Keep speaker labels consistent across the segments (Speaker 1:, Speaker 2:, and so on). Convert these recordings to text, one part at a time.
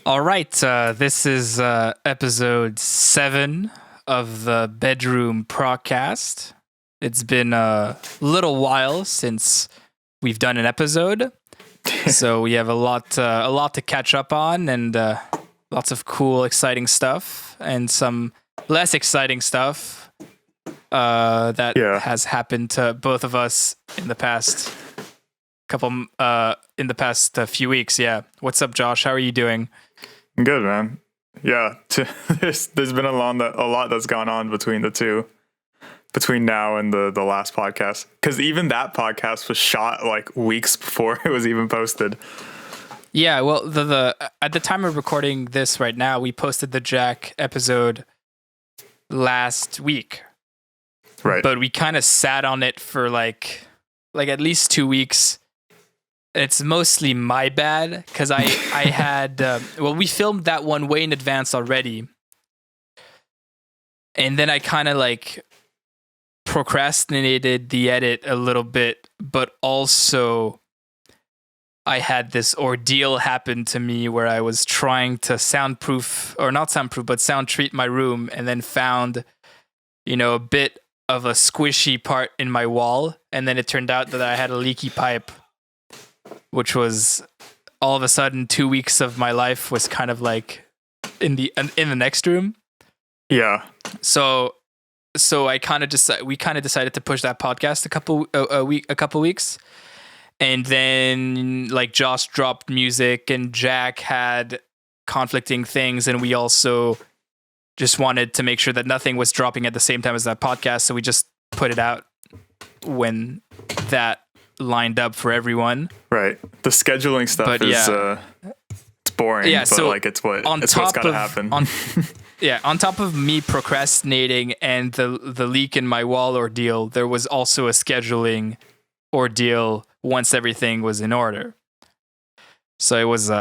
Speaker 1: All right, this is episode 7 of the Bedroom ProgCast. It's been a little while since we've done an episode, so we have a lot to catch up on, and lots of cool, exciting stuff, and some less exciting stuff that has happened to both of us in the past few weeks. Yeah, what's up, Josh? How are you doing?
Speaker 2: Good, man. Yeah, there's been a lot that's gone on between now and the last podcast. Because even that podcast was shot like weeks before it was even posted.
Speaker 1: Yeah, well, the at the time of recording this right now, we posted the Jack episode last week.
Speaker 2: Right.
Speaker 1: But we kind of sat on it for like at least 2 weeks. It's mostly my bad because I had we filmed that one way in advance already, and then I kind of like procrastinated the edit a little bit, but also I had this ordeal happen to me where I was trying to sound treat my room, and then found a bit of a squishy part in my wall, and then it turned out that I had a leaky pipe, which was all of a sudden 2 weeks of my life was kind of like in the next room.
Speaker 2: Yeah.
Speaker 1: So we kind of decided to push that podcast a couple weeks, and then like Josh dropped music and Jack had conflicting things, and we also just wanted to make sure that nothing was dropping at the same time as that podcast, so we just put it out when that lined up for everyone.
Speaker 2: Right. The scheduling stuff it's boring, but
Speaker 1: so
Speaker 2: like it's what's gotta happen.
Speaker 1: On top of me procrastinating and the leak in my wall ordeal, there was also a scheduling ordeal once everything was in order. So it was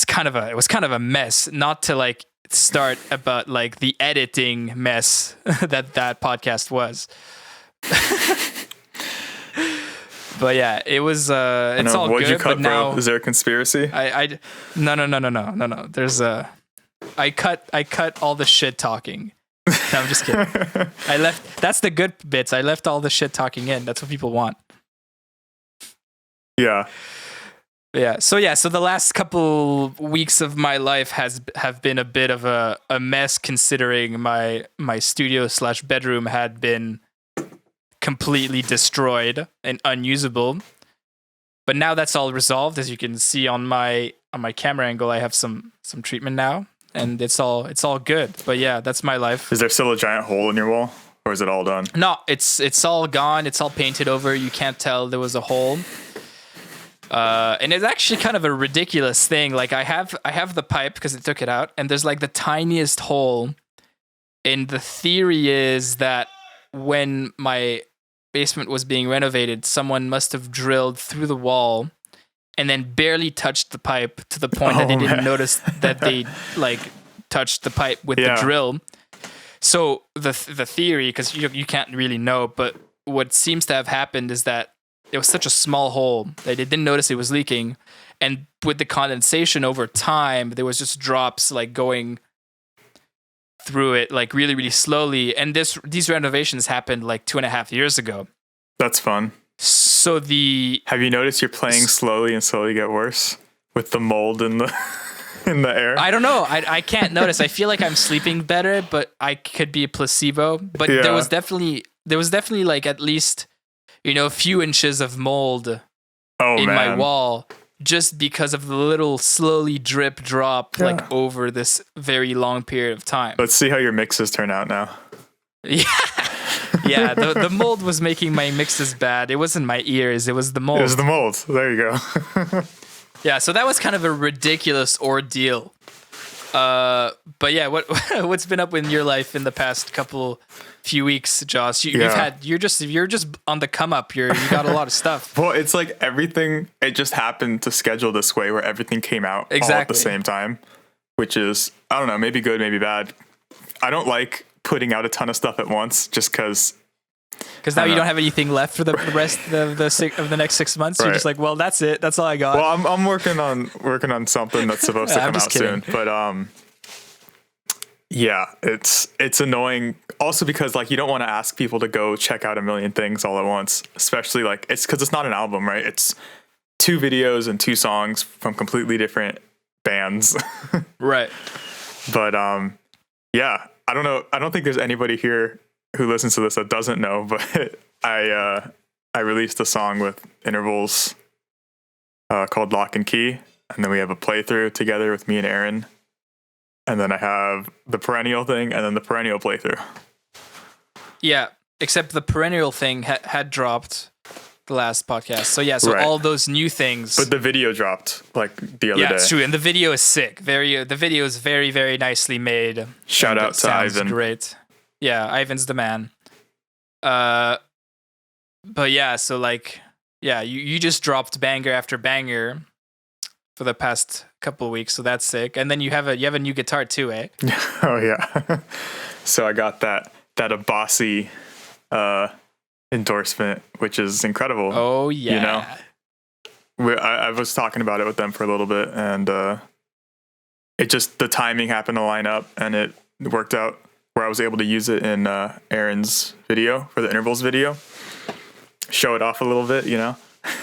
Speaker 1: kind of a mess. Not to like start about like the editing mess that podcast was. But yeah, it was. It's all
Speaker 2: What'd
Speaker 1: good.
Speaker 2: You cut,
Speaker 1: but now,
Speaker 2: bro? Is there a conspiracy?
Speaker 1: No. There's a. I cut all the shit talking. No, I'm just kidding. I left. That's the good bits. I left all the shit talking in. That's what people want.
Speaker 2: Yeah.
Speaker 1: Yeah. So the last couple weeks of my life have been a bit of a mess, considering my studio / bedroom had been completely destroyed and unusable. But now that's all resolved. As you can see on my camera angle, I have some treatment now, and it's all good. But yeah, that's my life.
Speaker 2: Is there still a giant hole in your wall, or is it all done?
Speaker 1: No, it's all gone. It's all painted over. You can't tell there was a hole. And it's actually kind of a ridiculous thing. Like I have the pipe because it took it out, and there's like the tiniest hole. And the theory is that when my basement was being renovated, someone must have drilled through the wall and then barely touched the pipe to the point that they didn't notice that they like touched the pipe with the drill. So the theory, because you can't really know, but what seems to have happened is that it was such a small hole that they didn't notice it was leaking, and with the condensation over time, there was just drops like going through it like really, really slowly. And these renovations happened like 2.5 years ago.
Speaker 2: That's fun.
Speaker 1: So have
Speaker 2: you noticed you're playing slowly and slowly get worse with the mold in the in the air?
Speaker 1: I don't know. I can't notice. I feel like I'm sleeping better, but I could be a placebo. But there was definitely like at least a few inches of mold in my wall, just because of the little slowly drop like over this very long period of time.
Speaker 2: Let's see how your mixes turn out now.
Speaker 1: Yeah, the mold was making my mixes bad. It wasn't my ears, it was the mold.
Speaker 2: It was the mold. There you go.
Speaker 1: Yeah, so that was kind of a ridiculous ordeal. But yeah, what's been up in your life in the past few weeks, Josh? You're just on the come up. You got a lot of stuff.
Speaker 2: Well, it's like everything. It just happened to schedule this way, where everything came out all at the same time, which is, I don't know, maybe good, maybe bad. I don't like putting out a ton of stuff at once, just because
Speaker 1: Because now
Speaker 2: I
Speaker 1: you
Speaker 2: know.
Speaker 1: don't have anything left for the rest of the next 6 months. You're
Speaker 2: Right.
Speaker 1: just like, well, that's it. That's all I got.
Speaker 2: Well, I'm working on something that's supposed to
Speaker 1: I'm
Speaker 2: come
Speaker 1: just
Speaker 2: out
Speaker 1: kidding.
Speaker 2: soon, but yeah, it's annoying. Also because like you don't want to ask people to go check out a million things all at once, especially like it's because it's not an album, right? It's 2 videos and 2 songs from completely different bands.
Speaker 1: Right.
Speaker 2: But yeah, I don't know. I don't think there's anybody here who listens to this that doesn't know, but I released a song with intervals called Lock and Key, and then we have a playthrough together with me and Aaron, and then I have the perennial thing, and then the perennial playthrough.
Speaker 1: Yeah. Except the perennial thing had dropped the last podcast. So yeah. So
Speaker 2: Right.
Speaker 1: all those new things.
Speaker 2: But the video dropped like the other
Speaker 1: yeah,
Speaker 2: day.
Speaker 1: it's true, and the video is sick. The video is very, very nicely made.
Speaker 2: Shout
Speaker 1: and
Speaker 2: out
Speaker 1: it
Speaker 2: to
Speaker 1: sounds
Speaker 2: Ivan.
Speaker 1: Great. Yeah, Ivan's the man. But yeah, so like, yeah, you just dropped banger after banger for the past couple of weeks, so that's sick. And then you have a new guitar too, eh?
Speaker 2: Oh yeah. So I got that Abasi endorsement, which is incredible.
Speaker 1: Oh yeah.
Speaker 2: You know? I was talking about it with them for a little bit, and it just the timing happened to line up, and it worked out where I was able to use it in Aaron's video for the intervals video, show it off a little bit, you know.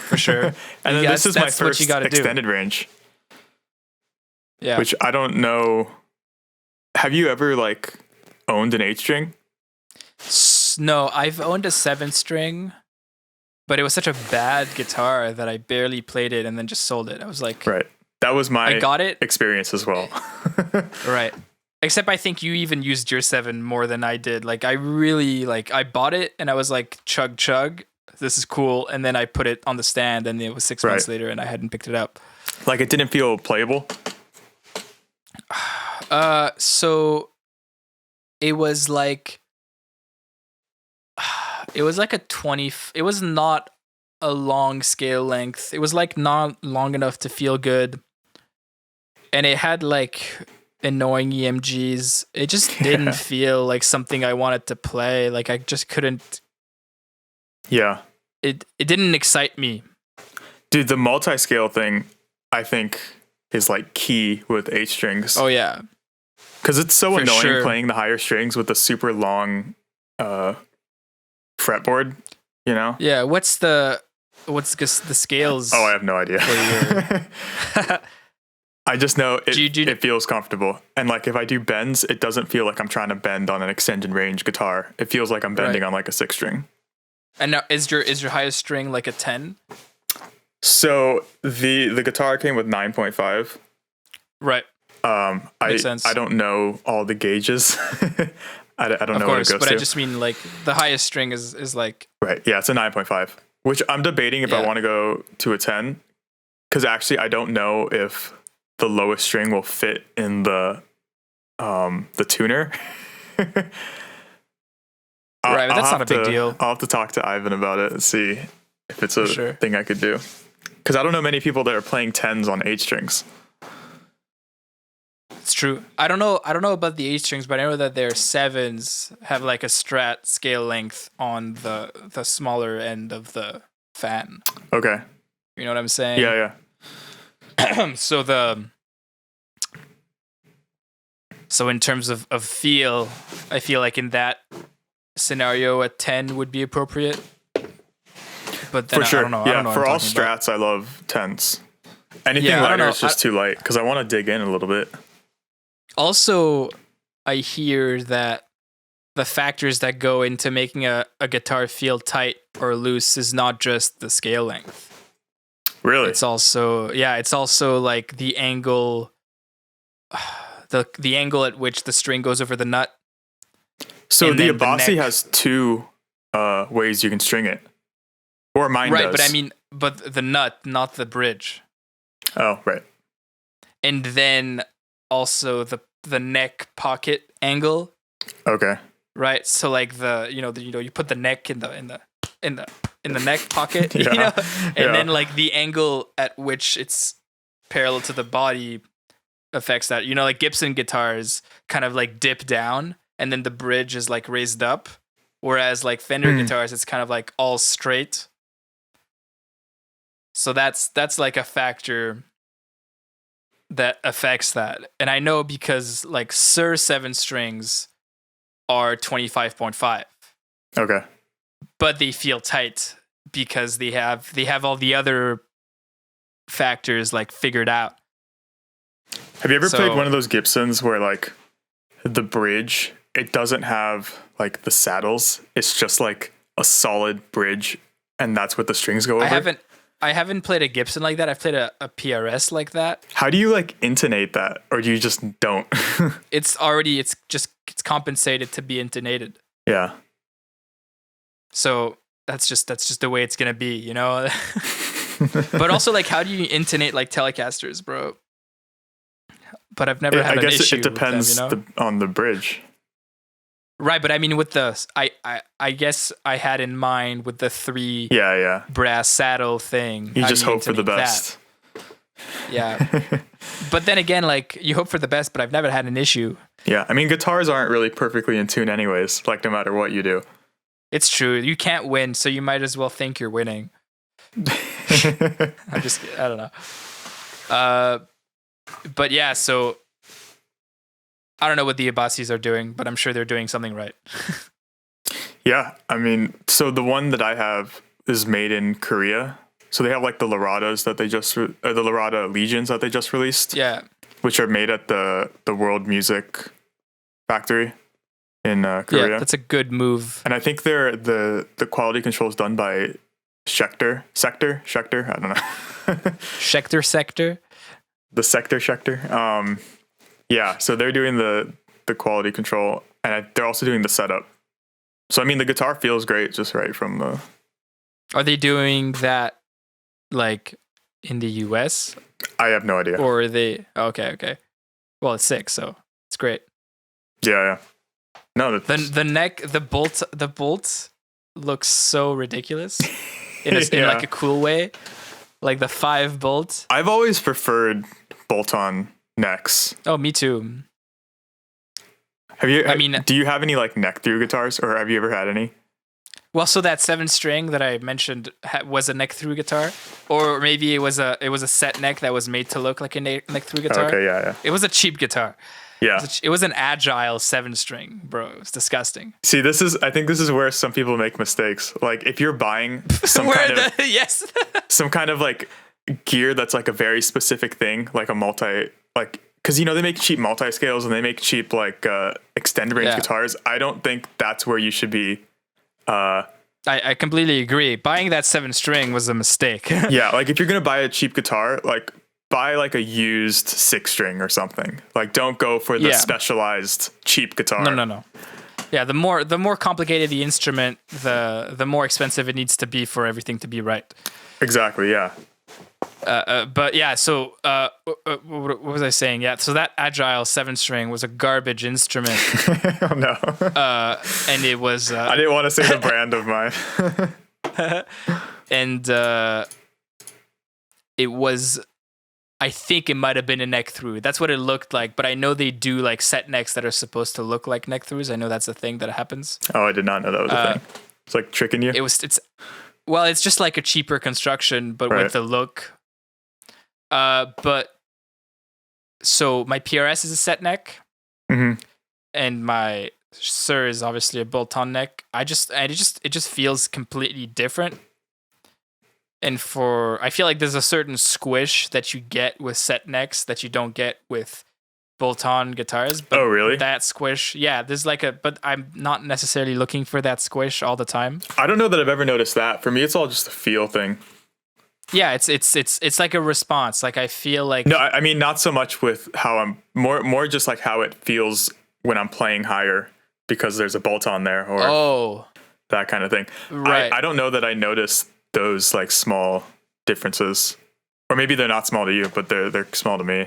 Speaker 1: For sure.
Speaker 2: And then
Speaker 1: Yeah,
Speaker 2: this is my
Speaker 1: that's what
Speaker 2: first
Speaker 1: you gotta do.
Speaker 2: extended range,
Speaker 1: Yeah.
Speaker 2: which I don't know. Have you ever like owned an 8-string?
Speaker 1: No, I've owned a 7-string, but it was such a bad guitar that I barely played it and then just sold it. I was like,
Speaker 2: Right. That was my
Speaker 1: I got it.
Speaker 2: experience as well.
Speaker 1: Right. Except I think you even used your 7 more than I did. Like I really I bought it and I was like, chug chug, this is cool. And then I put it on the stand and it was 6 months later and I hadn't picked it up.
Speaker 2: Like it didn't feel playable.
Speaker 1: So it was like a 20, it was not a long scale length. It was like not long enough to feel good. And it had like annoying EMGs. It just didn't feel like something I wanted to play. Like I just couldn't.
Speaker 2: Yeah.
Speaker 1: It didn't excite me.
Speaker 2: Dude, the multi-scale thing, I think, is like key with 8 strings.
Speaker 1: Oh yeah.
Speaker 2: Because it's so
Speaker 1: For
Speaker 2: annoying
Speaker 1: sure.
Speaker 2: playing the higher strings with the super long fretboard, you know?
Speaker 1: Yeah. What's the scales?
Speaker 2: Oh, I have no idea.
Speaker 1: For
Speaker 2: I just know it,
Speaker 1: Do you-
Speaker 2: it feels comfortable. And like if I do bends, it doesn't feel like I'm trying to bend on an extended range guitar. It feels like I'm bending
Speaker 1: Right.
Speaker 2: on like a 6 string.
Speaker 1: And now is your highest string like a 10?
Speaker 2: So the guitar came with 9.5.
Speaker 1: Right. Makes sense.
Speaker 2: I don't know all the gauges. I don't
Speaker 1: Of
Speaker 2: know
Speaker 1: course,
Speaker 2: what it goes
Speaker 1: but
Speaker 2: to.
Speaker 1: I just mean like the highest string is like
Speaker 2: Right. Yeah, it's a 9.5, which I'm debating if I
Speaker 1: Yeah.
Speaker 2: want to go to a 10. Because actually, I don't know if the lowest string will fit in the tuner.
Speaker 1: Right, but that's
Speaker 2: I'll
Speaker 1: not a big
Speaker 2: have to-
Speaker 1: deal.
Speaker 2: I'll have to talk to Ivan about it and see if it's a
Speaker 1: sure.
Speaker 2: thing I could do. Because I don't know many people that are playing 10s on 8 strings.
Speaker 1: It's true. I don't know about the 8 strings, but I know that their 7s have like a strat scale length on the smaller end of the fan.
Speaker 2: Okay.
Speaker 1: You know what I'm saying?
Speaker 2: Yeah.
Speaker 1: So in terms of feel, I feel like in that scenario a 10 would be appropriate. But then
Speaker 2: For sure.
Speaker 1: I don't know.
Speaker 2: Yeah,
Speaker 1: I don't know what
Speaker 2: for
Speaker 1: I'm
Speaker 2: all
Speaker 1: talking about.
Speaker 2: strats, I love 10s. Anything
Speaker 1: Yeah, I don't
Speaker 2: lighter
Speaker 1: know.
Speaker 2: is just too light because I want to dig in a little bit.
Speaker 1: Also, I hear that the factors that go into making a guitar feel tight or loose is not just the scale length.
Speaker 2: Really?
Speaker 1: It's also like the angle, the angle at which the string goes over the nut.
Speaker 2: So
Speaker 1: and
Speaker 2: the
Speaker 1: then the
Speaker 2: Abasi
Speaker 1: neck.
Speaker 2: has 2 ways you can string it. Or mine
Speaker 1: Right,
Speaker 2: does.
Speaker 1: but I mean, but the nut, not the bridge.
Speaker 2: Oh, right.
Speaker 1: And then also the neck pocket angle,
Speaker 2: Okay.
Speaker 1: right? So like you put the neck in the neck pocket, you
Speaker 2: Yeah.
Speaker 1: know, and
Speaker 2: Yeah.
Speaker 1: then like the angle at which it's parallel to the body affects that. You know, like Gibson guitars kind of like dip down, and then the bridge is like raised up. Whereas like Fender guitars, it's kind of like all straight. So that's like a factor that affects that. And I know because like Sir 7 strings are 25.5.
Speaker 2: Okay.
Speaker 1: But they feel tight because they have all the other factors like figured out.
Speaker 2: Have you ever played one of those Gibsons where like the bridge, it doesn't have like the saddles, it's just like a solid bridge, and that's what the strings go over?
Speaker 1: I haven't played a Gibson like that. I've played a PRS like that.
Speaker 2: How do you like intonate that, or do you just don't?
Speaker 1: It's compensated to be intonated.
Speaker 2: Yeah.
Speaker 1: So that's just the way it's gonna be, you know. But also, like, how do you intonate like Telecasters, bro? But I've never had an issue. I guess it depends with them,
Speaker 2: on the bridge.
Speaker 1: Right, but I mean, with the I guess I had in mind with the 3 brass saddle thing.
Speaker 2: You just hope for the best.
Speaker 1: That? Yeah. But then again, like, you hope for the best, but I've never had an issue.
Speaker 2: Yeah, I mean, guitars aren't really perfectly in tune anyways, like no matter what you do.
Speaker 1: It's true. You can't win, so you might as well think you're winning. I don't know. But yeah, so I don't know what the Abasis are doing, but I'm sure they're doing something right.
Speaker 2: Yeah, I mean, so the one that I have is made in Korea. So they have like the Laradas that they just, the Larada Legions that they just released.
Speaker 1: Yeah.
Speaker 2: Which are made at the World Music Factory in Korea.
Speaker 1: Yeah, that's a good move.
Speaker 2: And I think the quality control is done by Schecter. I don't know.
Speaker 1: Sector.
Speaker 2: The Schecter. Yeah, so they're doing the quality control, and they're also doing the setup. So I mean, the guitar feels great just right from the.
Speaker 1: Are they doing that like in the US?
Speaker 2: I have no idea.
Speaker 1: Or are they? Okay. Well, it's sick, so it's great.
Speaker 2: Yeah. No,
Speaker 1: the neck, the bolt looks so ridiculous in like a cool way, like the 5 bolt.
Speaker 2: I've always preferred bolt-on necks.
Speaker 1: Oh, me too.
Speaker 2: Have you? I mean, do you have any like neck through guitars, or have you ever had any?
Speaker 1: Well, so that 7 string that I mentioned was a neck through guitar, or maybe it was a set neck that was made to look like a neck through guitar.
Speaker 2: Okay, yeah.
Speaker 1: It was a cheap guitar.
Speaker 2: Yeah,
Speaker 1: it was an agile 7 string, bro. It was disgusting.
Speaker 2: See, I think this is where some people make mistakes. Like if you're buying some some kind of like gear that's like a very specific thing, like a because they make cheap multi-scales and they make cheap like extended range guitars. I don't think that's where you should be.
Speaker 1: I completely agree. Buying that 7 string was a mistake.
Speaker 2: Yeah, like if you're gonna buy a cheap guitar, like buy like a used 6 string or something. Like don't go for the specialized cheap guitar.
Speaker 1: No. Yeah, the more complicated the instrument, the more expensive it needs to be for everything to be right.
Speaker 2: Exactly. Yeah.
Speaker 1: But yeah, so what was I saying? Yeah, so that agile 7 string was a garbage instrument.
Speaker 2: Oh no!
Speaker 1: And it was.
Speaker 2: I didn't want to say the brand of mine.
Speaker 1: And it was. I think it might have been a neck through. That's what it looked like. But I know they do like set necks that are supposed to look like neck throughs. I know that's a thing that happens.
Speaker 2: Oh, I did not know that was a thing. It's like tricking you.
Speaker 1: It's just like a cheaper construction, but with the look. But so my PRS is a set neck, and my Sir is obviously a bolt-on neck. It just feels completely different. And I feel like there's a certain squish that you get with set necks that you don't get with bolt-on guitars. But
Speaker 2: oh, really?
Speaker 1: That squish, yeah. There's but I'm not necessarily looking for that squish all the time.
Speaker 2: I don't know that I've ever noticed that. For me, it's all just a feel thing.
Speaker 1: Yeah, it's like a response. Like I feel like
Speaker 2: no, I mean not so much with how I'm more just like how it feels when I'm playing higher because there's a bolt on there or that kind of thing.
Speaker 1: Right.
Speaker 2: I don't know that I noticed those like small differences, or maybe they're not small to you, but they're small to me.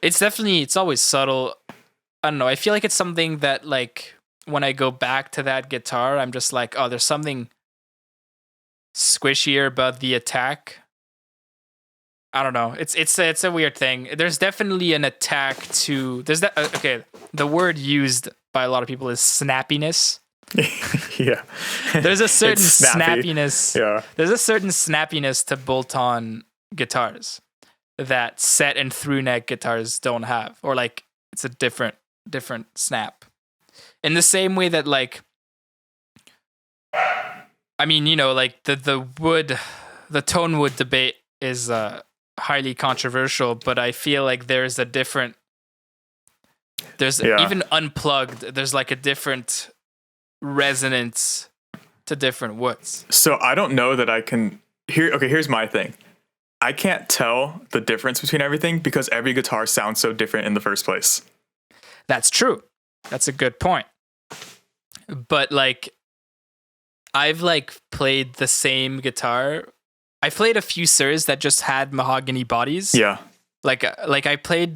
Speaker 1: It's always subtle. I don't know. I feel like it's something that like when I go back to that guitar, I'm just like, oh, there's something squishier about the attack. I don't know. It's a weird thing. There's definitely an attack to. There's that. Okay, the word used by a lot of people is snappiness.
Speaker 2: Yeah.
Speaker 1: There's a certain
Speaker 2: It's snappy.
Speaker 1: snappiness.
Speaker 2: Yeah.
Speaker 1: There's a certain snappiness to bolt-on guitars that set and through neck guitars don't have, or like it's a different snap. In the same way that like, I mean, you know, like the tonewood debate is highly controversial, but I feel like there's even unplugged, there's like a different resonance to different woods.
Speaker 2: So I don't know that I can here's my thing. I can't tell the difference between everything because every guitar sounds so different in the first place.
Speaker 1: That's true. That's a good point. But like, I've like played the same guitar. I played a few Sirs that just had mahogany bodies.
Speaker 2: Yeah.
Speaker 1: Like I played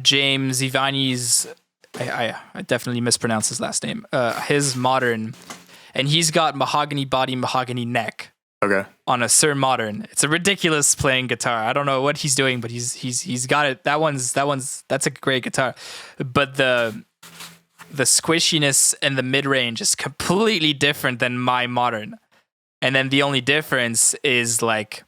Speaker 1: James Ivani's. I definitely mispronounced his last name. His modern, and he's got mahogany body, mahogany neck.
Speaker 2: Okay.
Speaker 1: On a Sir Modern. It's a ridiculous playing guitar. I don't know what he's doing, but he's got it. That's a great guitar. But the squishiness and the mid-range is completely different than my Modern. And then the only difference is the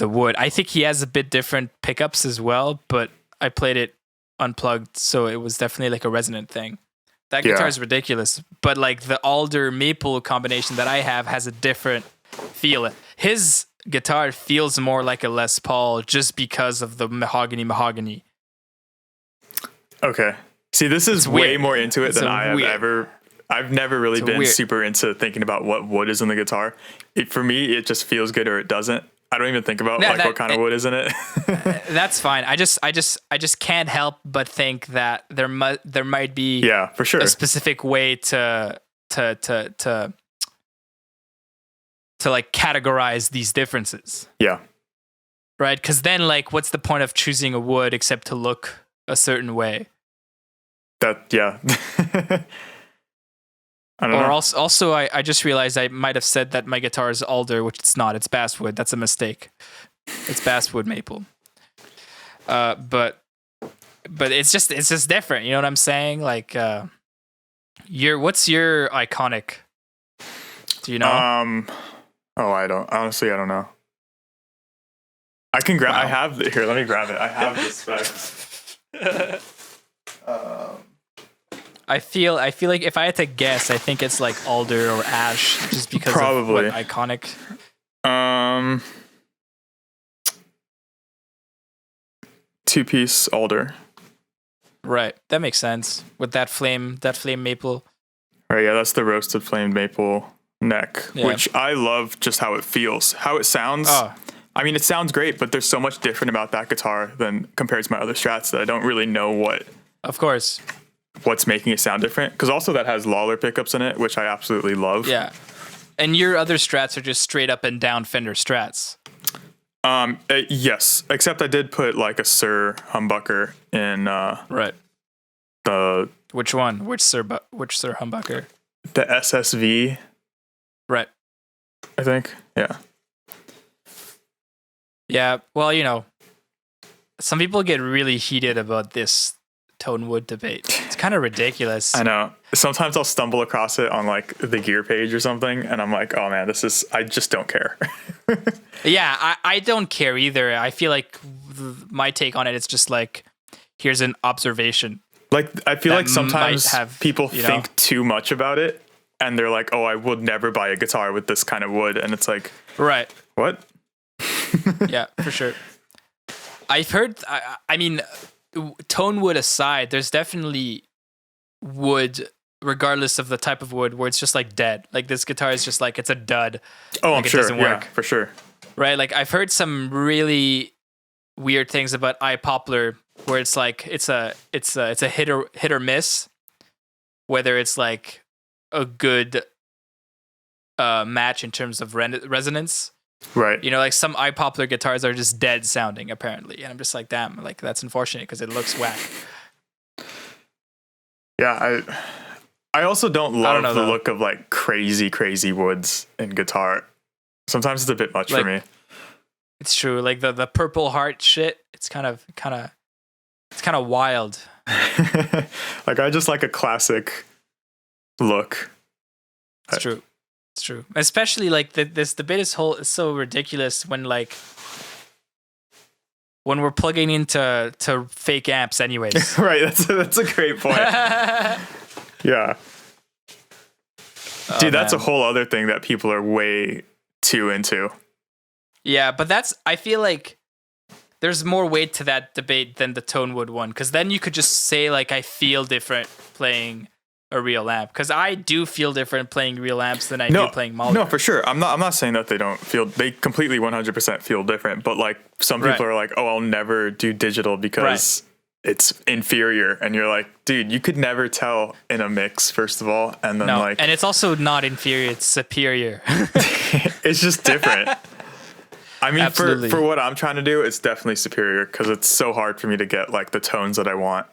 Speaker 1: wood. I think he has a bit different pickups as well, but I played it unplugged, so it was definitely like a resonant thing. That guitar is ridiculous, but like the alder maple combination that I have has a different feel. His guitar feels more like a Les Paul just because of the mahogany.
Speaker 2: Okay. See, this is way more into it than I have ever. I've never really been super into thinking about what wood is in the guitar. For me, it just feels good or it doesn't. I don't even think about what kind of wood is in it.
Speaker 1: That's fine. I just can't help but think that there might be
Speaker 2: for sure
Speaker 1: a specific way to like categorize these differences.
Speaker 2: Yeah.
Speaker 1: Right? Because then like, what's the point of choosing a wood except to look a certain way? I don't know. Also, I just realized I might have said that my guitar is alder, which it's not. It's basswood. That's a mistake. It's basswood maple. But it's just different. You know what I'm saying? Like, what's your iconic? Do you know?
Speaker 2: I don't. Honestly, I don't know. I can grab. Wow. I have here. Let me grab it. I have this back.
Speaker 1: I feel like if I had to guess, I think it's like alder or ash, just because
Speaker 2: probably
Speaker 1: of what iconic.
Speaker 2: Two-piece alder.
Speaker 1: Right, that makes sense with that flame maple.
Speaker 2: Right, yeah, that's the roasted flame maple neck, which I love. Just how it feels, how it sounds. Oh. I mean, it sounds great, but there's so much different about that guitar than compared to my other Strats that I don't really know what.
Speaker 1: Of course.
Speaker 2: What's making it sound different, because also that has Lawler pickups in it, which I absolutely love.
Speaker 1: Yeah, and your other Strats are just straight up and down Fender Strats.
Speaker 2: Yes, except I did put like a Sir humbucker in.
Speaker 1: Right.
Speaker 2: The
Speaker 1: which one? Which Sir humbucker?
Speaker 2: The SSV.
Speaker 1: Right.
Speaker 2: I think. Yeah.
Speaker 1: Yeah. Well, you know, some people get really heated about this tonewood debate. It's kind of ridiculous.
Speaker 2: I know. Sometimes I'll stumble across it on like the gear page or something, and I'm like, oh man, I just don't care.
Speaker 1: Yeah, I don't care either. I feel like my take on it is just like, here's an observation.
Speaker 2: Like, I feel like sometimes people think too much about it, and they're like, oh, I would never buy a guitar with this kind of wood. And it's like,
Speaker 1: right.
Speaker 2: What?
Speaker 1: Yeah, for sure. I've heard, I mean, tonewood aside, there's definitely wood, regardless of the type of wood, where it's just like dead. Like this guitar is just like, it's a dud.
Speaker 2: Oh,
Speaker 1: like
Speaker 2: I'm sure. Doesn't work. Yeah, for sure.
Speaker 1: Right. Like I've heard some really weird things about iPoplar, where it's like it's a hit or miss, whether it's like a good match in terms of resonance.
Speaker 2: Right.
Speaker 1: You know, like some iPoplar guitars are just dead sounding apparently, and I'm just like, damn, like that's unfortunate because it looks whack.
Speaker 2: Yeah, I also don't love the look of like crazy woods in guitar. Sometimes it's a bit much for me.
Speaker 1: It's true. Like the Purple Heart shit, it's kind of It's kind of wild.
Speaker 2: Like I just like a classic look.
Speaker 1: It's true. It's true. Especially like this debate is so ridiculous when we're plugging into fake amps anyways.
Speaker 2: Right. That's a great point. Yeah. Dude, that's a whole other thing that people are way too into.
Speaker 1: Yeah, but I feel like there's more weight to that debate than the tonewood one, because then you could just say like I feel different playing a real amp, because I do feel different playing real amps than I do playing Mahler.
Speaker 2: No, for sure. I'm not saying that they completely 100% feel different, but like some people are like, oh, I'll never do digital because it's inferior, and you're like, dude, you could never tell in a mix, first of all, and then
Speaker 1: and it's also not inferior, it's superior.
Speaker 2: It's just different. I mean,
Speaker 1: Absolutely.
Speaker 2: for what I'm trying to do, it's definitely superior, because it's so hard for me to get like the tones that I want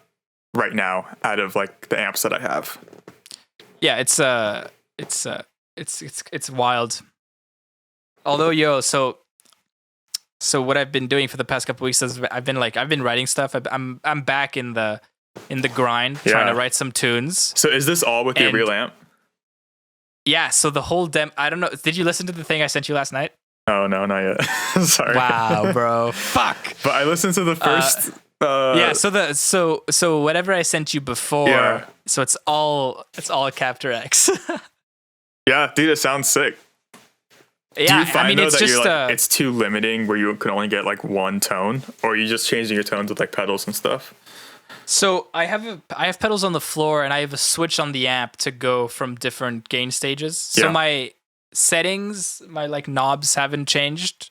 Speaker 2: right now out of like the amps that I have.
Speaker 1: Yeah, it's wild. Although, so what I've been doing for the past couple weeks is I've been writing stuff. I'm back in the grind, trying to write some tunes.
Speaker 2: So is this all with your real amp?
Speaker 1: Yeah. So the whole I don't know. Did you listen to the thing I sent you last night?
Speaker 2: Oh no, not yet. Sorry.
Speaker 1: Wow, bro. Fuck.
Speaker 2: But I listened to the first.
Speaker 1: So whatever I sent you before. So it's all Capture X.
Speaker 2: Yeah, dude, it sounds sick.
Speaker 1: Yeah,
Speaker 2: do you find
Speaker 1: it's
Speaker 2: that
Speaker 1: just
Speaker 2: you're like, it's too limiting where you can only get like one tone, or are you just changing your tones with like pedals and stuff?
Speaker 1: So I have pedals on the floor, and I have a switch on the amp to go from different gain stages. So my settings, my like knobs haven't changed,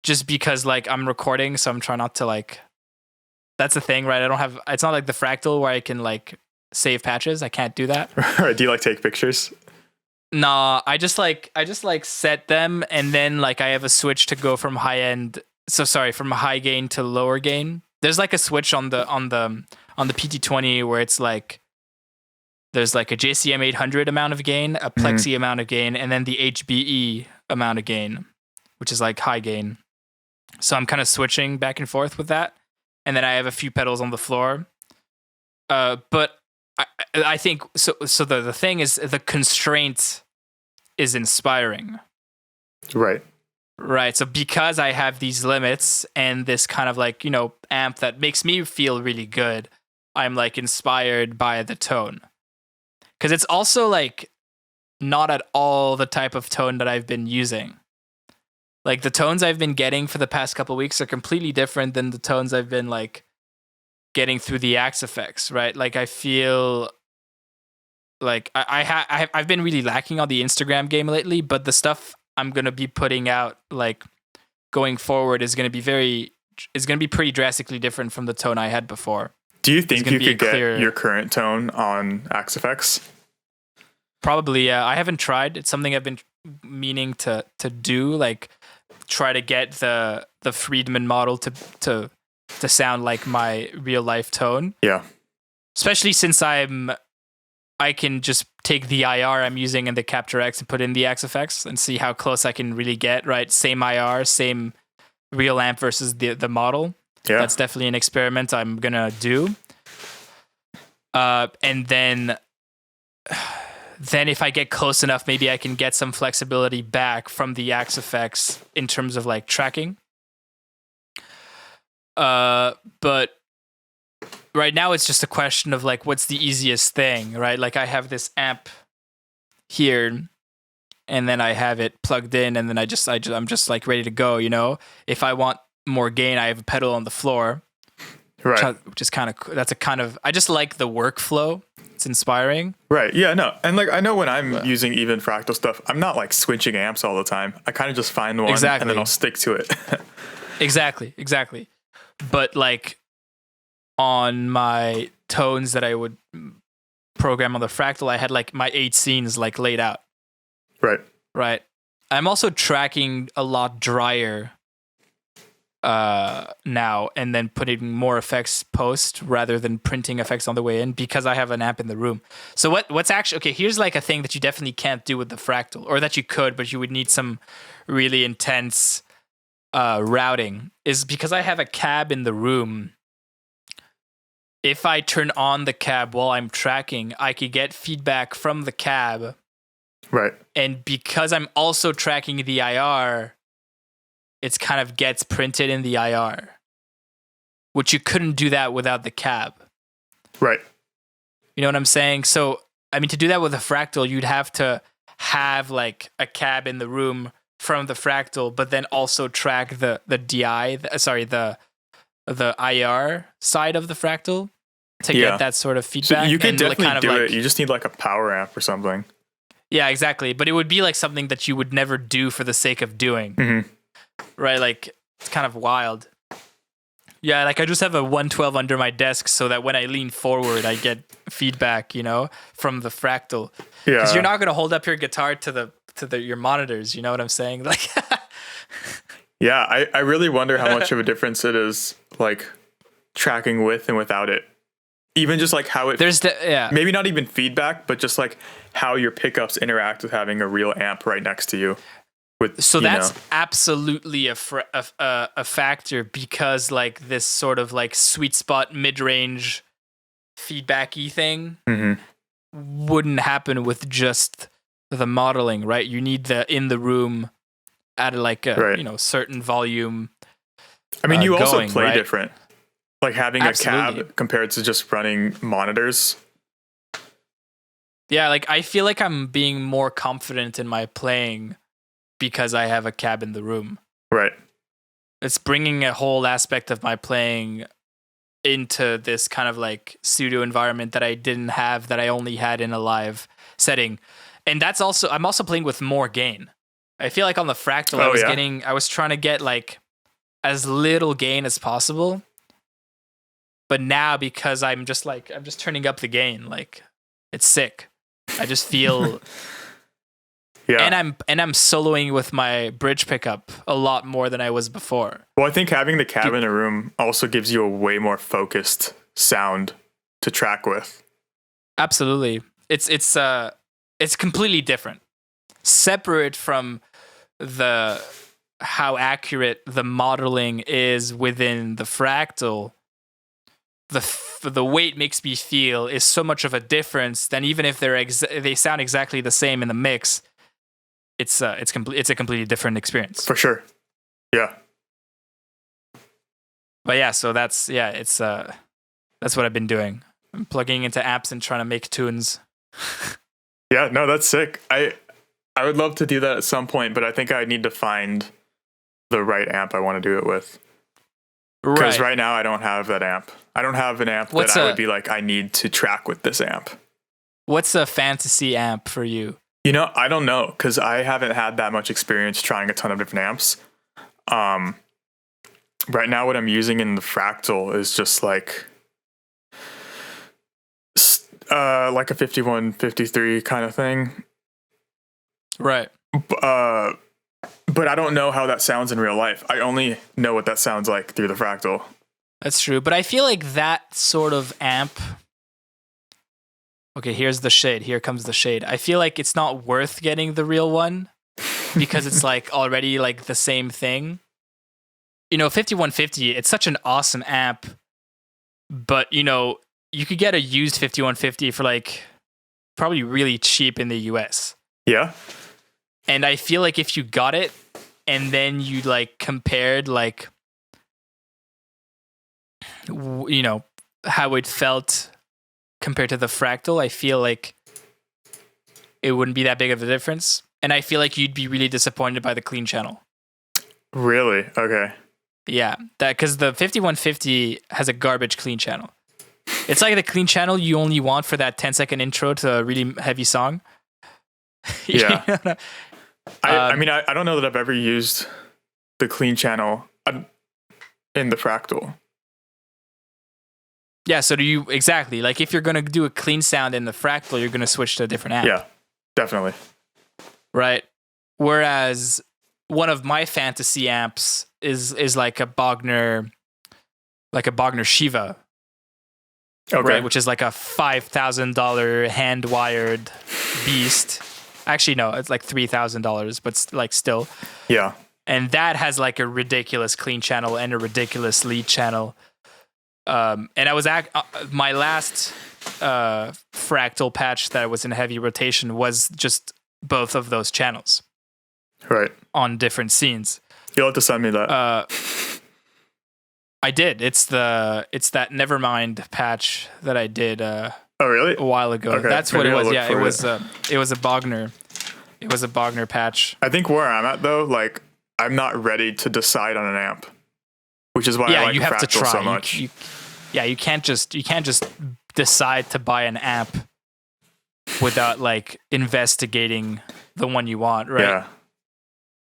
Speaker 1: just because like I'm recording, so I'm trying not to like. That's the thing, right? It's not like the Fractal where I can like save patches. I can't do that.
Speaker 2: Do you like take pictures?
Speaker 1: Nah, I just like set them, and then like I have a switch to go from from high gain to lower gain. There's like a switch on the PT20 where it's like there's like a JCM 800 amount of gain, a Plexi amount of gain, and then the HBE amount of gain, which is like high gain. So I'm kind of switching back and forth with that, and then I have a few pedals on the floor. But I think so. So the thing is, the constraint is inspiring. Right. So because I have these limits and this kind of like, amp that makes me feel really good, I'm like inspired by the tone. Because it's also like not at all the type of tone that I've been using. Like the tones I've been getting for the past couple of weeks are completely different than the tones I've been like getting through the Axe effects, right? Like I feel like I've been really lacking on the Instagram game lately, but the stuff I'm gonna be putting out like going forward is gonna be pretty drastically different from the tone I had before.
Speaker 2: Do you think you could get your current tone on Axe effects?
Speaker 1: Probably, yeah. I haven't tried. It's something I've been meaning to do, like try to get the Friedman model to sound like my real life tone.
Speaker 2: Yeah.
Speaker 1: Especially since I can just take the IR I'm using in the Capture X and put in the Axe effects and see how close I can really get, right? Same IR, same real amp versus the model. Yeah. That's definitely an experiment I'm going to do. And then if I get close enough, maybe I can get some flexibility back from the Axe effects in terms of like tracking. But right now it's just a question of like, what's the easiest thing, right? Like I have this amp here and then I have it plugged in and then I'm just like ready to go, If I want more gain, I have a pedal on the floor.
Speaker 2: Right.
Speaker 1: Which is I just like the workflow. It's inspiring.
Speaker 2: Right. Yeah, no. And like, I know when I'm using even Fractal stuff, I'm not like switching amps all the time. I kind of just find one and then I'll stick to it.
Speaker 1: Exactly. But like on my tones that I would program on the Fractal, I had like my 8 scenes like laid out. Right. I'm also tracking a lot drier now and then putting more effects post rather than printing effects on the way in because I have an amp in the room. So what's actually, okay, here's like a thing that you definitely can't do with the Fractal, or that you could, but you would need some really intense routing, is because I have a cab in the room. if I turn on the cab while I'm tracking, I could get feedback from the cab.
Speaker 2: Right.
Speaker 1: And because I'm also tracking the IR, it's kind of gets printed in the IR, which you couldn't do that without the cab.
Speaker 2: Right.
Speaker 1: You know what I'm saying? So, I mean, to do that with a fractal, you'd have to have like a cab in the room from the fractal, but then also track the IR side of the fractal to get that sort of feedback.
Speaker 2: So you could definitely
Speaker 1: kind of
Speaker 2: do it. You just need like a power amp or something.
Speaker 1: Yeah, exactly. But it would be like something that you would never do for the sake of doing.
Speaker 2: Mm-hmm.
Speaker 1: Right? Like, it's kind of wild. Yeah, like I just have a 112 under my desk so that when I lean forward, I get feedback, from the fractal.
Speaker 2: Yeah.
Speaker 1: Because you're not going to hold up your guitar to your monitors. You know what I'm saying? Like,
Speaker 2: yeah, I really wonder how much of a difference it is, like tracking with and without it. Even just like how it, maybe not even feedback, but just like how your pickups interact with having a real amp right next to you.
Speaker 1: So that's absolutely a factor, because like this sort of like sweet spot mid-range feedbacky thing wouldn't happen with just the modeling, right? You need the in the room at like a certain volume.
Speaker 2: I mean, you also
Speaker 1: going,
Speaker 2: play
Speaker 1: right?
Speaker 2: different. Like having a cab compared to just running monitors.
Speaker 1: Yeah, like I feel like I'm being more confident in my playing because I have a cab in the room.
Speaker 2: Right.
Speaker 1: It's bringing a whole aspect of my playing into this kind of like studio environment that I didn't have, that I only had in a live setting. And that's also, I'm also playing with more gain. I feel like on the fractal, I was trying to get like as little gain as possible. But now, because I'm just turning up the gain, like it's sick. I just feel and I'm soloing with my bridge pickup a lot more than I was before.
Speaker 2: Well, I think having the cab in a room also gives you a way more focused sound to track with.
Speaker 1: Absolutely. It's completely different. Separate from how accurate the modeling is within the fractal, the way it makes me feel is so much of a difference than even if they sound exactly the same in the mix. It's a completely different experience.
Speaker 2: For sure. Yeah.
Speaker 1: But yeah, so that's what I've been doing. I'm plugging into apps and trying to make tunes.
Speaker 2: Yeah, no, that's sick. I would love to do that at some point, but I think I need to find the right amp I want to do it with. Because right now I don't have that amp. I don't have an amp I would be like, I need to track with this amp.
Speaker 1: What's a fantasy amp for you?
Speaker 2: I don't know, because I haven't had that much experience trying a ton of different amps. Right now what I'm using in the fractal is just like a 5153 kind of thing.
Speaker 1: Right.
Speaker 2: But I don't know how that sounds in real life. I only know what that sounds like through the fractal.
Speaker 1: That's true. But I feel like that sort of amp... Okay, here's the shade. Here comes the shade. I feel like it's not worth getting the real one because it's like already like the same thing. 5150, it's such an awesome amp. But, you could get a used 5150 for like probably really cheap in the US.
Speaker 2: Yeah.
Speaker 1: And I feel like if you got it and then you like compared like, how it felt compared to the fractal, I feel like it wouldn't be that big of a difference. And I feel like you'd be really disappointed by the clean channel.
Speaker 2: Really? Okay.
Speaker 1: Yeah, because the 5150 has a garbage clean channel. It's like the clean channel you only want for that 10-second intro to a really heavy song.
Speaker 2: Yeah. I mean, I don't know that I've ever used the clean channel in the fractal.
Speaker 1: Yeah, so do you, exactly. Like if you're going to do a clean sound in the fractal, you're going to switch to a different amp.
Speaker 2: Yeah, definitely.
Speaker 1: Right. Whereas one of my fantasy amps is like a Bogner Shiva.
Speaker 2: Okay.
Speaker 1: Right, which is like a $5,000 hand-wired beast. Actually, no, it's like $3,000, but like still.
Speaker 2: Yeah.
Speaker 1: And that has like a ridiculous clean channel and a ridiculous lead channel. And I was my last fractal patch that was in heavy rotation was just both of those channels,
Speaker 2: Right.
Speaker 1: on different scenes.
Speaker 2: You'll have to send me that.
Speaker 1: I did. It's that Nevermind patch that I did
Speaker 2: Oh, really?
Speaker 1: a while ago.
Speaker 2: Okay,
Speaker 1: That's what it
Speaker 2: maybe I'll
Speaker 1: was.
Speaker 2: look
Speaker 1: Yeah,
Speaker 2: for
Speaker 1: it was a Bogner. It was a Bogner patch.
Speaker 2: I think where I'm at though, like I'm not ready to decide on an amp, which is why I like
Speaker 1: you have to
Speaker 2: Fractal
Speaker 1: try
Speaker 2: so much.
Speaker 1: You can't just decide to buy an amp without like investigating the one you want, right?
Speaker 2: Yeah,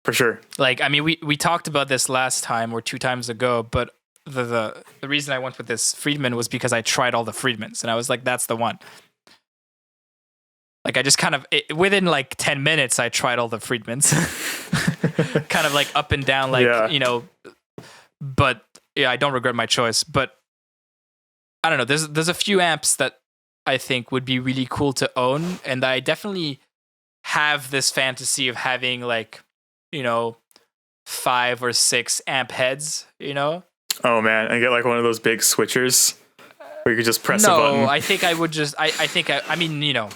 Speaker 2: for sure.
Speaker 1: Like, I mean, we talked about this last time or 2 times ago, but the reason I went with this Friedman was because I tried all the Friedmans and I was like, that's the one. Like, I just kind of within like 10 minutes, I tried all the Friedmans, kind of like up and down, like, you know. But yeah, I don't regret my choice. But I don't know. There's a few amps that I think would be really cool to own, and I definitely have this fantasy of having like, you know, 5 or 6 amp heads, you know.
Speaker 2: Oh man, and get like one of those big switchers where you could just press a button.
Speaker 1: No, I think I would just. I mean, you know,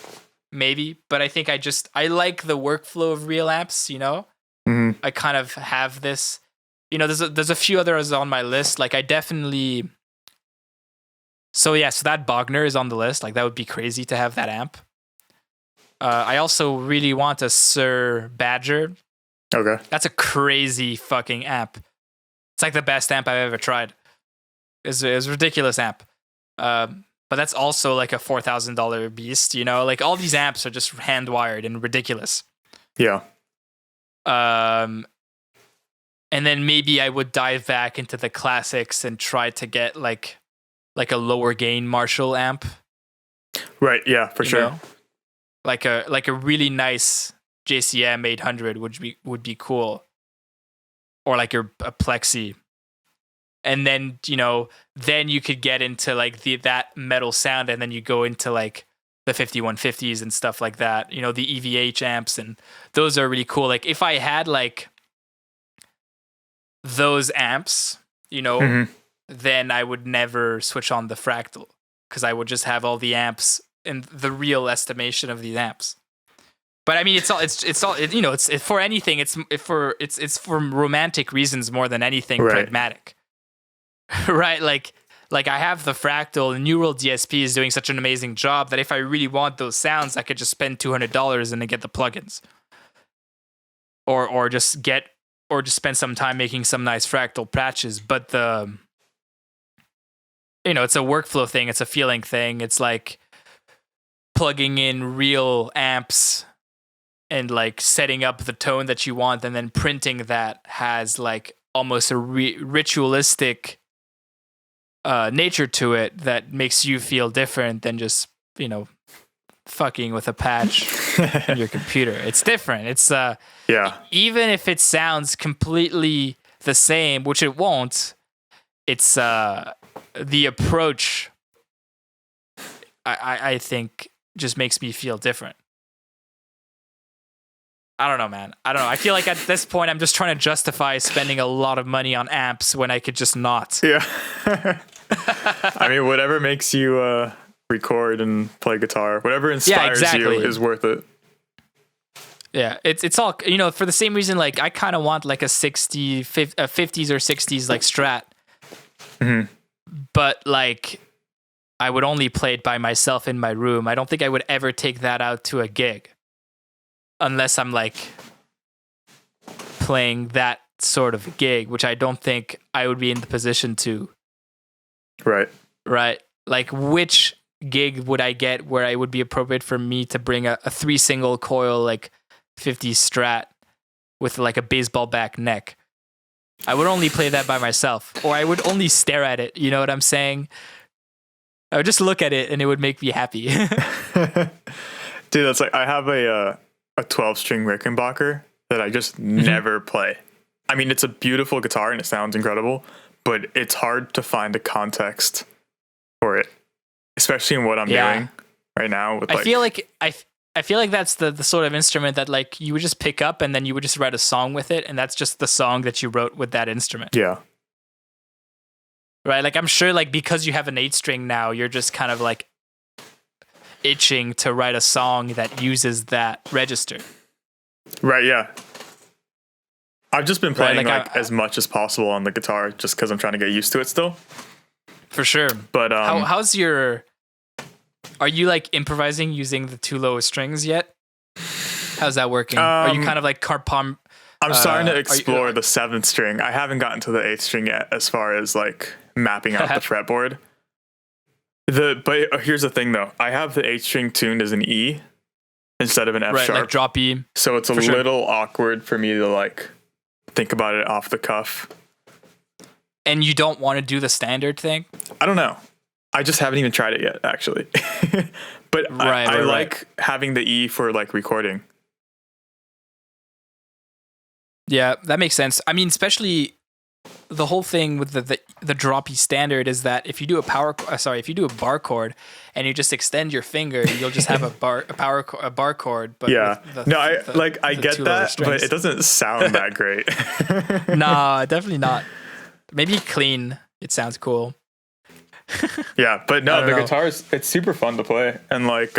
Speaker 1: maybe, but I think I like the workflow of real amps. You know, I kind of have this. You know, there's a few others on my list. Like I definitely. So yeah, so that Bogner is on the list. Like that would be crazy to have that amp. I also really want a Sir Badger.
Speaker 2: Okay.
Speaker 1: That's a crazy fucking amp. It's like the best amp I've ever tried. It's a ridiculous amp. But that's also like a $4,000 beast, you know? Like all these amps are just hand wired and ridiculous.
Speaker 2: Yeah.
Speaker 1: And then maybe I would dive back into the classics and try to get like a lower gain Marshall amp.
Speaker 2: Right, yeah, for sure.
Speaker 1: Know? Like a really nice JCM 800 would be cool. Or like a Plexi. And then, you know, then you could get into like that metal sound, and then you go into like the 5150s and stuff like that. You know, the EVH amps, and those are really cool. Like if I had like those amps, you know, then I would never switch on the Fractal, because I would just have all the amps in the real estimation of these amps. But I mean, it's all you know. It's for anything. It's for romantic reasons more than anything pragmatic, right? Like I have the Fractal, and Neural DSP is doing such an amazing job that if I really want those sounds, I could just spend $200 and then get the plugins, or just spend some time making some nice Fractal patches. But you know, it's a workflow thing. It's a feeling thing. It's like plugging in real amps and like setting up the tone that you want, and then printing that has like almost a ritualistic nature to it that makes you feel different than just, you know, fucking with a patch in your computer. It's different. It's even if it sounds completely the same, which it won't, it's the approach I think just makes me feel different. I don't know, man. I don't know. I feel like at this point, I'm just trying to justify spending a lot of money on amps when I could just not.
Speaker 2: Yeah. I mean, whatever makes you record and play guitar, whatever inspires you is worth it.
Speaker 1: Yeah, it's all, you know, for the same reason, like I kind of want like a 50s or 60s like Strat. But like I would only play it by myself in my room. I don't think I would ever take that out to a gig. Unless I'm like playing that sort of gig, which I don't think I would be in the position to.
Speaker 2: Right.
Speaker 1: Like which gig would I get where it would be appropriate for me to bring a 3 single coil, like 50 Strat with like a baseball back neck? I would only play that by myself, or I would only stare at it. You know what I'm saying? I would just look at it and it would make me happy.
Speaker 2: Dude, that's like, I have a 12-string Rickenbacker that I just never play. I mean, it's a beautiful guitar and it sounds incredible, but it's hard to find the context for it, especially in what I'm doing right now. With
Speaker 1: I feel like that's the sort of instrument that like you would just pick up and then you would just write a song with it, and that's just the song that you wrote with that instrument.
Speaker 2: Yeah.
Speaker 1: Right? Like I'm sure like because you have an 8-string now, you're just kind of like itching to write a song that uses that register.
Speaker 2: Right, yeah. I've just been playing
Speaker 1: like
Speaker 2: as much as possible on the guitar just because I'm trying to get used to it still.
Speaker 1: For sure.
Speaker 2: But
Speaker 1: how's your? Are you like improvising using the 2 lowest strings yet? How's that working? Are you kind of like
Speaker 2: I'm starting to explore the 7th string. I haven't gotten to the 8th string yet as far as like mapping out the fretboard. But here's the thing though. I have the 8th string tuned as an E instead of an F sharp.
Speaker 1: Like drop E.
Speaker 2: So it's a little awkward for me to like think about it off the cuff.
Speaker 1: And you don't want to do the standard thing?
Speaker 2: I don't know. I just haven't even tried it yet, actually. But I like having the E for like recording.
Speaker 1: Yeah, that makes sense. I mean, especially the whole thing with the drop E standard is that if you do if you do a bar chord and you just extend your finger, you'll just have a bar chord. But
Speaker 2: yeah, I get that, but it doesn't sound that great.
Speaker 1: Nah, definitely not. Maybe clean. It sounds cool.
Speaker 2: Yeah, but no, the guitar it's super fun to play, and like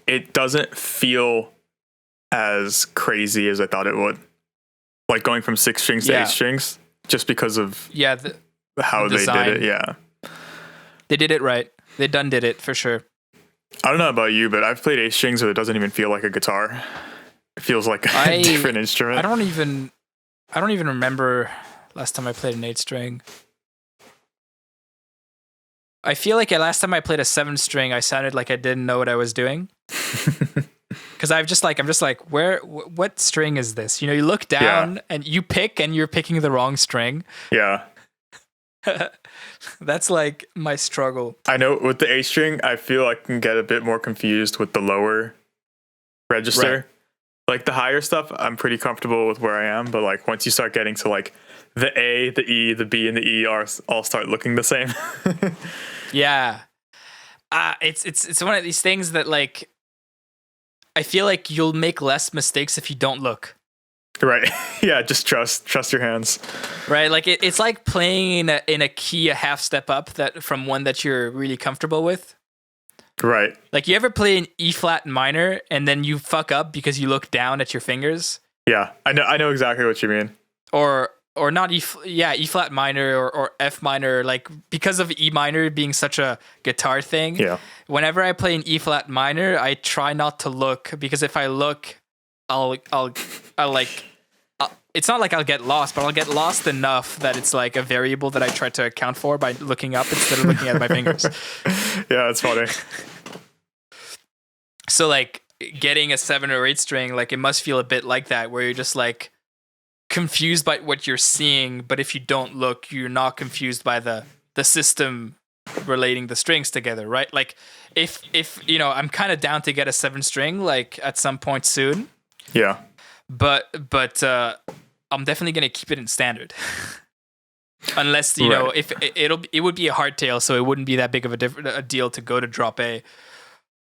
Speaker 2: it doesn't feel as crazy as I thought it would. Like going from 6 strings to 8 strings, just because of how they did it. Yeah,
Speaker 1: they did it right. They did it for sure.
Speaker 2: I don't know about you, but I've played 8 strings where it doesn't even feel like a guitar. It feels like a different instrument.
Speaker 1: I don't even remember last time I played an 8-string. I feel like last time I played a 7-string, I sounded like I didn't know what I was doing. Because I'm just like, what string is this? You know, you look down and you pick, and you're picking the wrong string.
Speaker 2: Yeah.
Speaker 1: That's like my struggle.
Speaker 2: I know with the 8 string, I feel I can get a bit more confused with the lower register. Right. Like the higher stuff, I'm pretty comfortable with where I am. But like once you start getting to like the A, the E, the B, and the E all start looking the same.
Speaker 1: Yeah. It's one of these things that like, I feel like you'll make less mistakes if you don't look.
Speaker 2: Right. Yeah, just trust your hands.
Speaker 1: Right, like it's like playing in a key a half step up from one that you're really comfortable with.
Speaker 2: Right.
Speaker 1: Like you ever play an E flat minor and then you fuck up because you look down at your fingers?
Speaker 2: Yeah, I know exactly what you mean.
Speaker 1: Or not E flat minor or F minor, like because of E minor being such a guitar thing.
Speaker 2: Yeah.
Speaker 1: Whenever I play an E flat minor, I try not to look, because if I look, I'll it's not like I'll get lost, but I'll get lost enough that it's like a variable that I try to account for by looking up instead of looking at my fingers.
Speaker 2: Yeah, that's funny.
Speaker 1: So like getting a 7 or 8 string, like it must feel a bit like that, where you're just like confused by what you're seeing, but if you don't look, you're not confused by the system relating the strings together, right? Like if you know, I'm kind of down to get a 7 string like at some point soon.
Speaker 2: Yeah.
Speaker 1: But I'm definitely gonna keep it in standard. Unless you know, if it would be a hardtail, so it wouldn't be that big of a deal to go to drop A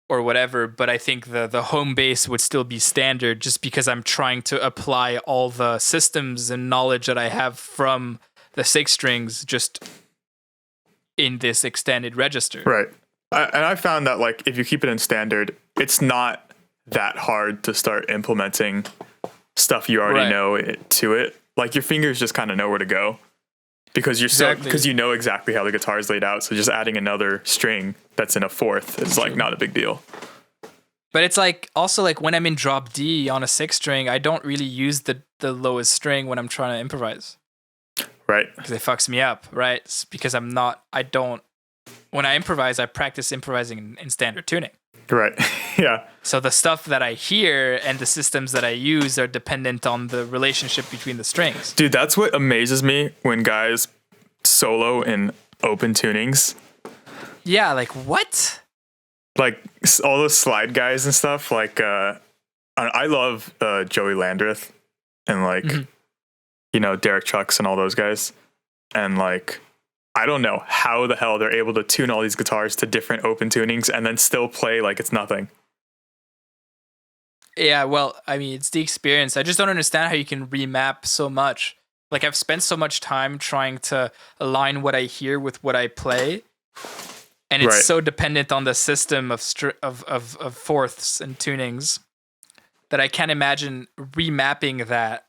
Speaker 1: or whatever. But I think the home base would still be standard, just because I'm trying to apply all the systems and knowledge that I have from the 6 strings just in this extended register.
Speaker 2: Right. And I found that like if you keep it in standard, it's not that hard to start implementing stuff you already know to it. Like your fingers just kind of know where to go, because because you know exactly how the guitar is laid out. So just adding another string that's in a 4th is like not a big deal.
Speaker 1: But it's like also like when I'm in drop D on a 6 string, I don't really use the lowest string when I'm trying to improvise.
Speaker 2: Right.
Speaker 1: Because it fucks me up, right? It's because when I improvise, I practice improvising in standard tuning.
Speaker 2: Right. Yeah.
Speaker 1: So the stuff that I hear and the systems that I use are dependent on the relationship between the strings.
Speaker 2: Dude, that's what amazes me when guys solo in open tunings.
Speaker 1: Yeah, like what?
Speaker 2: Like all those slide guys and stuff. Like I love Joey Landreth and like you know, Derek Chucks and all those guys. And like I don't know how the hell they're able to tune all these guitars to different open tunings and then still play like it's nothing.
Speaker 1: Yeah, well, I mean, it's the experience. I just don't understand how you can remap so much. Like I've spent so much time trying to align what I hear with what I play, and it's so dependent on the system of fourths and tunings that I can't imagine remapping that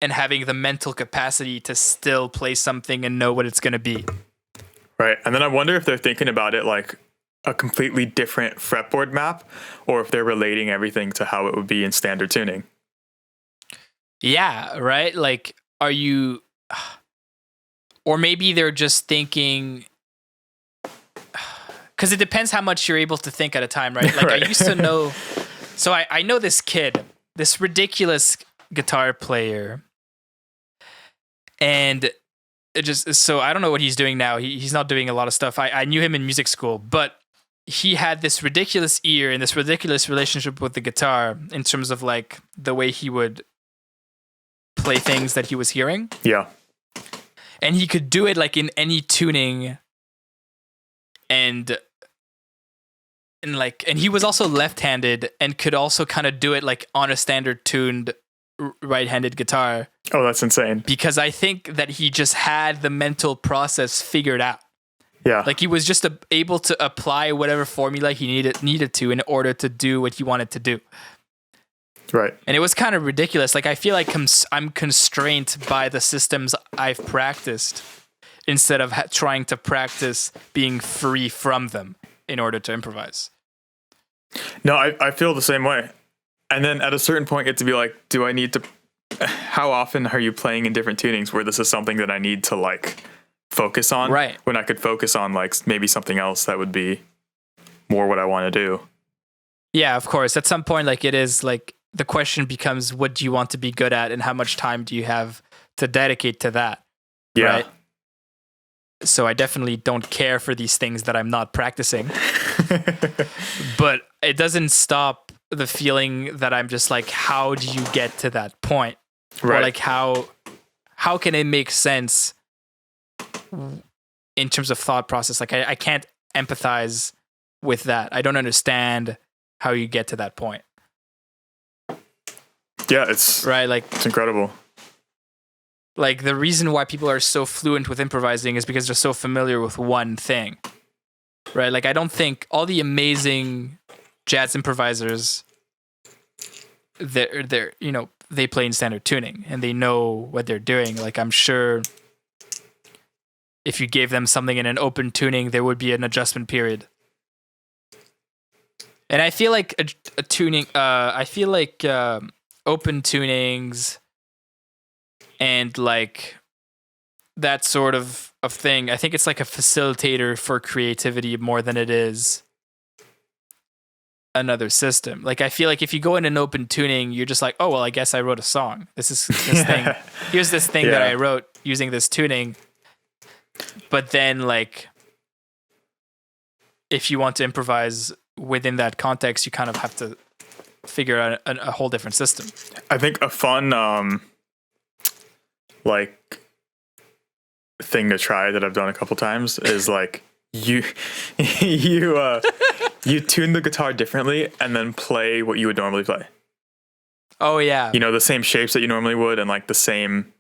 Speaker 1: and having the mental capacity to still play something and know what it's going to be.
Speaker 2: Right. And then I wonder if they're thinking about it like a completely different fretboard map, or if they're relating everything to how it would be in standard tuning.
Speaker 1: Yeah, right? Like, are you... Or maybe they're just thinking... Because it depends how much you're able to think at a time, right? Like, I used to know... So I know this kid, this ridiculous guitar player, and it just... So I don't know what he's doing now. He's not doing a lot of stuff. I knew him in music school, but he had this ridiculous ear and this ridiculous relationship with the guitar in terms of like the way he would play things that he was hearing.
Speaker 2: Yeah.
Speaker 1: And he could do it like in any tuning, and he was also left-handed and could also kind of do it like on a standard tuned right-handed guitar.
Speaker 2: Oh, that's insane.
Speaker 1: Because I think that he just had the mental process figured out.
Speaker 2: Yeah.
Speaker 1: Like he was just able to apply whatever formula he needed to in order to do what he wanted to do.
Speaker 2: Right.
Speaker 1: And it was kind of ridiculous. Like I feel like I'm constrained by the systems I've practiced instead of trying to practice being free from them in order to improvise.
Speaker 2: No, I feel the same way. And then at a certain point, you have to be like, do I need to... How often are you playing in different tunings where this is something that I need to like focus on?
Speaker 1: Right.
Speaker 2: When I could focus on like maybe something else that would be more what I want to do.
Speaker 1: Yeah, of course. At some point, like it is like the question becomes, what do you want to be good at and how much time do you have to dedicate to that?
Speaker 2: Yeah.
Speaker 1: Right? So I definitely don't care for these things that I'm not practicing. But it doesn't stop the feeling that I'm just like, how do you get to that point?
Speaker 2: Right.
Speaker 1: Or like how can it make sense in terms of thought process? Like I can't empathize with that. I don't understand how you get to that point.
Speaker 2: Yeah, it's
Speaker 1: right. Like
Speaker 2: it's incredible.
Speaker 1: Like the reason why people are so fluent with improvising is because they're so familiar with one thing, right? Like I don't think all the amazing jazz improvisers, they're they play in standard tuning and they know what they're doing. Like I'm sure if you gave them something in an open tuning, there would be an adjustment period. And I feel like a tuning, open tunings and like that sort of thing, I think it's like a facilitator for creativity more than it is another system. Like I feel like if you go in an open tuning, you're just like, oh well, I guess I wrote a song. This thing. Here's this thing that I wrote using this tuning. But then like if you want to improvise within that context, you kind of have to figure out a whole different system.
Speaker 2: I think a fun like thing to try that I've done a couple times is like you tune the guitar differently and then play what you would normally play.
Speaker 1: Oh yeah.
Speaker 2: You know, the same shapes that you normally would and like the same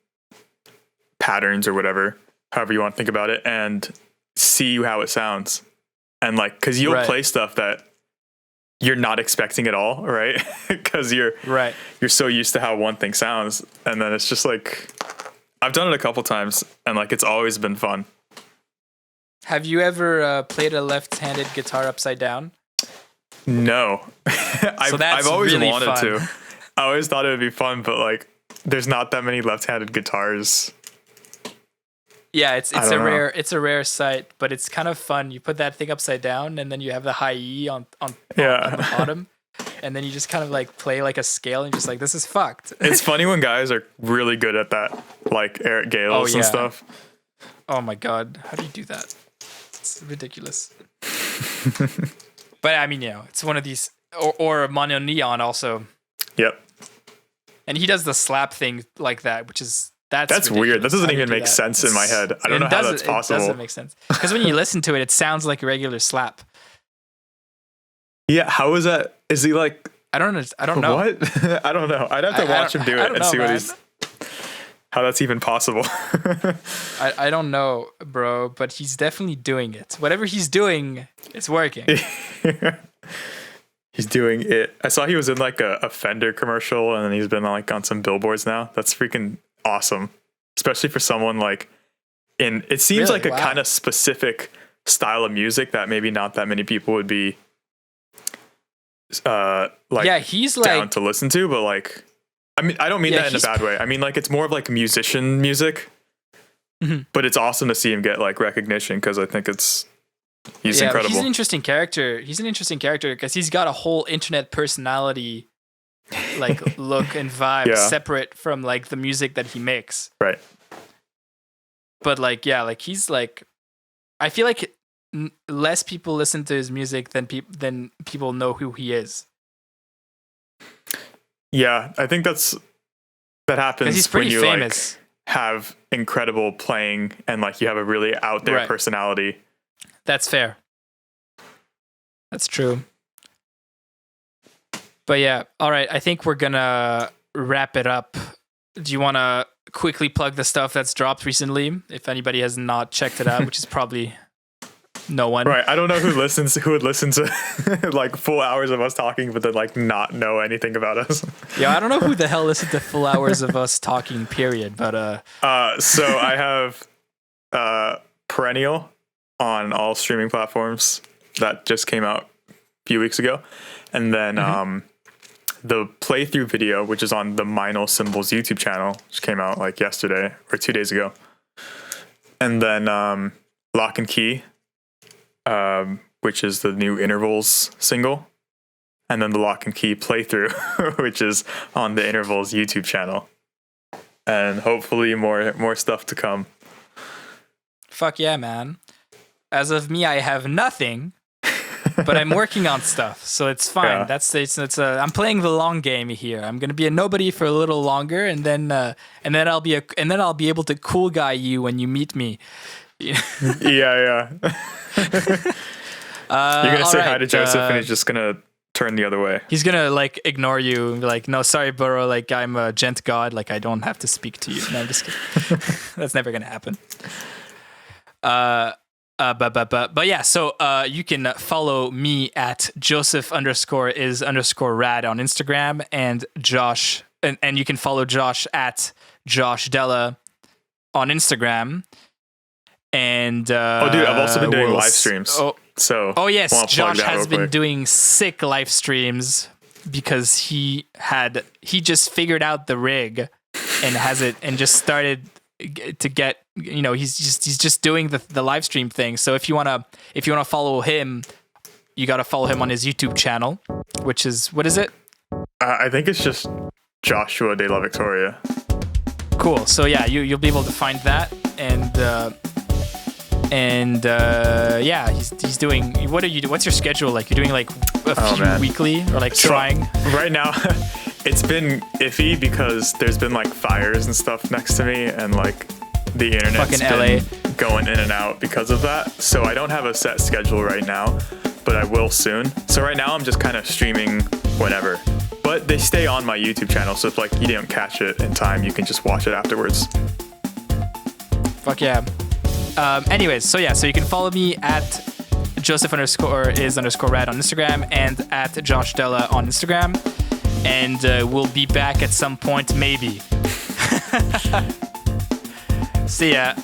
Speaker 2: patterns or whatever, however you want to think about it, and see how it sounds. And like, cause you'll play stuff that you're not expecting at all, right? Cause you're so used to how one thing sounds. And then it's just like, I've done it a couple times and like, it's always been fun.
Speaker 1: Have you ever played a left-handed guitar upside down?
Speaker 2: No. I've always really wanted to. I always thought it would be fun, but like, there's not that many left-handed guitars.
Speaker 1: Yeah, it's a rare sight, but it's kind of fun. You put that thing upside down, and then you have the high E on the bottom, and then you just kind of like play like a scale, and you're just like, this is fucked.
Speaker 2: It's funny when guys are really good at that, like Eric Gales and stuff.
Speaker 1: Oh my god, how do you do that? It's ridiculous. But I mean, it's one of these, or Mono Neon also.
Speaker 2: Yep.
Speaker 1: And he does the slap thing like that, which is.
Speaker 2: That's weird. That doesn't even make sense in my head. I don't know how that's possible.
Speaker 1: It doesn't make sense. Because when you listen to it, it sounds like a regular slap.
Speaker 2: Yeah, how is that? Is he like...
Speaker 1: I don't know.
Speaker 2: What? I don't know. I'd have to watch him do it and see what he's... how that's even possible.
Speaker 1: I don't know, bro, but he's definitely doing it. Whatever he's doing, it's working.
Speaker 2: He's doing it. I saw he was in like a Fender commercial, and then he's been like on some billboards now. That's freaking awesome, especially for someone like it seems
Speaker 1: Really?
Speaker 2: like a
Speaker 1: Wow.
Speaker 2: kind of specific style of music that maybe not that many people would be
Speaker 1: Yeah, he's
Speaker 2: down
Speaker 1: like,
Speaker 2: to listen to, but like, I mean, I don't mean
Speaker 1: Yeah,
Speaker 2: that in a
Speaker 1: he's
Speaker 2: bad way. I mean, like, it's more of like musician music,
Speaker 1: Mhm.
Speaker 2: but it's awesome to see him get like recognition because I think he's
Speaker 1: yeah,
Speaker 2: incredible.
Speaker 1: he's an interesting character. He's an interesting character because he's got a whole internet personality, like look and vibe,
Speaker 2: Yeah.
Speaker 1: separate from like the music that he makes.
Speaker 2: Right.
Speaker 1: But like, yeah, like he's like, I feel like less people listen to his music than people know who he is.
Speaker 2: Yeah, I think that happens
Speaker 1: Because he's
Speaker 2: when
Speaker 1: pretty
Speaker 2: you
Speaker 1: famous.
Speaker 2: like have incredible playing and like you have a really out there
Speaker 1: Right.
Speaker 2: personality.
Speaker 1: That's fair. That's true. But yeah, all right. I think we're gonna wrap it up. Do you want to quickly plug the stuff that's dropped recently? If anybody has not checked it out, which is probably no one.
Speaker 2: Right. I don't know who would listen to like full hours of us talking, but then like not know anything about us.
Speaker 1: Yeah, I don't know who the hell listened to full hours of us talking. Period. But
Speaker 2: So I have Perennial on all streaming platforms. That just came out a few weeks ago, and then the playthrough video, which is on the Minal Symbols YouTube channel, which came out like yesterday or 2 days ago, and then Lock and Key, which is the new Intervals single, and then the Lock and Key playthrough, which is on the Intervals YouTube channel, and hopefully more stuff to come.
Speaker 1: fuck yeah, man. As of me, I have nothing, but I'm working on stuff, so it's fine.
Speaker 2: Yeah.
Speaker 1: I'm playing the long game here. I'm gonna be a nobody for a little longer, and then I'll be able to cool guy you when you meet me.
Speaker 2: Yeah. You're gonna say hi to Joseph, and he's just gonna turn the other way.
Speaker 1: He's gonna like ignore you and be like, no, sorry, bro, like I'm a gent god, like I don't have to speak to you. No, I'm just kidding. That's never gonna happen. But yeah, so you can follow me at Joseph_is_rad on Instagram, and Josh, and you can follow Josh at Josh Della on Instagram. And
Speaker 2: Dude, I've also been doing live streams. So
Speaker 1: yes,
Speaker 2: wanna plug
Speaker 1: Josh
Speaker 2: that
Speaker 1: has
Speaker 2: real
Speaker 1: been
Speaker 2: quick.
Speaker 1: doing sick live streams because he just figured out the rig and has it and just started to get, he's just doing the live stream thing. So if you wanna follow him, you gotta follow him on his YouTube channel, which is, what is it?
Speaker 2: I think it's just Joshua de la Victoria.
Speaker 1: Cool. So yeah, you'll be able to find that, and yeah, he's doing. What's your schedule like? You're doing like a few weekly, or like trying?
Speaker 2: Right now, it's been iffy because there's been like fires and stuff next to me, and like the internet's
Speaker 1: Fucking
Speaker 2: been
Speaker 1: LA.
Speaker 2: going in and out because of that. So I don't have a set schedule right now, but I will soon. So right now I'm just kind of streaming whenever. But they stay on my YouTube channel, so if like you didn't catch it in time, you can just watch it afterwards.
Speaker 1: Fuck yeah. Anyways, so you can follow me at Joseph_is_rad on Instagram and at Josh Della on Instagram, and we'll be back at some point, maybe. See ya.